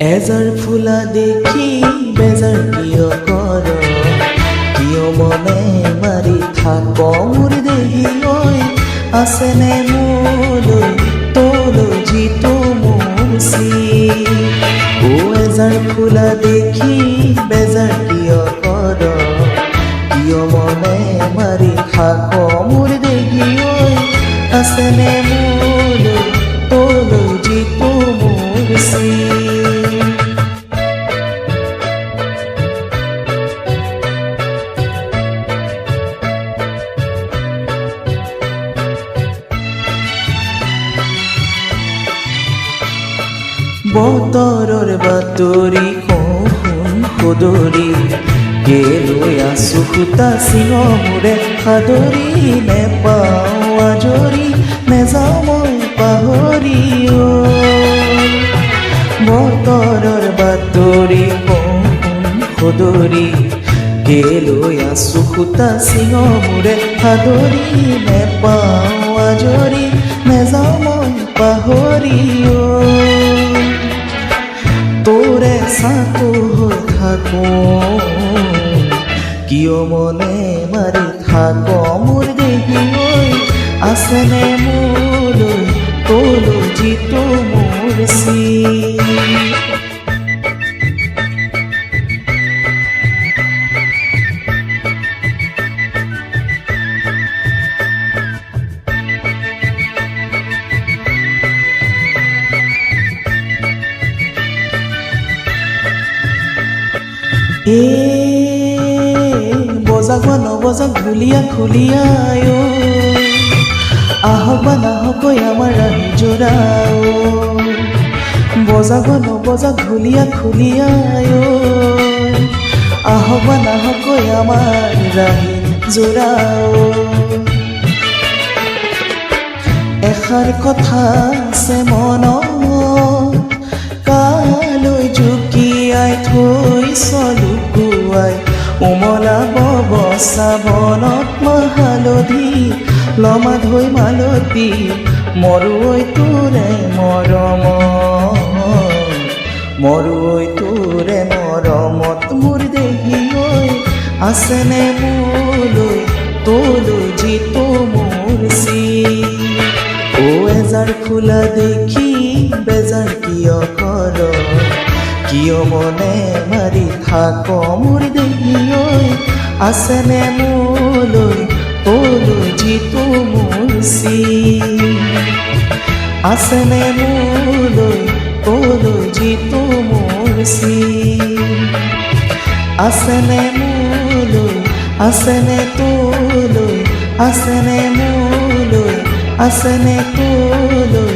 এজাৰ ফুলা দেখি বেজাৰ কিয় কৰ, কিয় মনে মাৰি থাক মোৰ দেহি ঐ, আছেনে মোলৈ তোলৈ যিটো মুচি। ও এজাৰ ফুলা দেখি বেজাৰ কিয় কৰ, কিয় মনে মাৰি থাক মোৰ দেহি ঐ, আছেনে মোলৈ তোলৈ যিটো মুচি। বতৰৰ বাতৰি শুন সুদৰি, কেলৈ আছো সূতা চিঙ মোৰে সাদৰি, নেপাওঁ আজৰি নেযাওঁ মই পাহৰি। বতৰৰ বাতৰি শুন সুদৰি, কেলৈ আছো সূতা চিঙ মোৰে সাদৰি, নেপাওঁ আজৰি নেযাওঁ মই পাহৰি। তোৰে চাকু হৈ থাকোঁ, কিয় মনে মাৰি থাক মোৰ দেহি ঐ, আছেনে মোলৈ তোলৈ যিটো মুচি। বজাক বা নবজাক ঢুলীয়া খুলীয়াই, আহক বা নাহকৈ আমাৰ ৰাহি জোৰা। বজাক বা নবজাক ঢুলীয়া খুলীয়াই, আহক বা নাহকৈ আমাৰ ৰাহি জোৰা। এষাৰ কথা আছে মনত, কালৈ জুকিয়াই থৈছ লুকুৱাই, উমলা ববচা বনত মহালধি, লমাধৈ মালতী মৰুঐ তোৰে মৰমত, মৰুঐ তোৰে মৰমত মোৰ দেহি ঐ, আছেনে মোলৈ তোলৈ যিটো মুচি। ও এজাৰ ফুলা দেখি বেজাৰ কিয় কৰ, কিয় মনে মাৰি থাক মোৰ দেহি ঐ, আছেনে মোলৈ তোলৈ যিটো মুচি। আছেনে মোলৈ তোলৈ যিটো মুচি। আছেনে মোলৈ, আছেনে তোলৈ, আছেনে মোলৈ, আছেনে তোলৈ,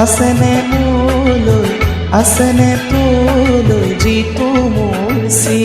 আছেনে মোলৈ, আছেনে তোলৈ যিটো মুচি।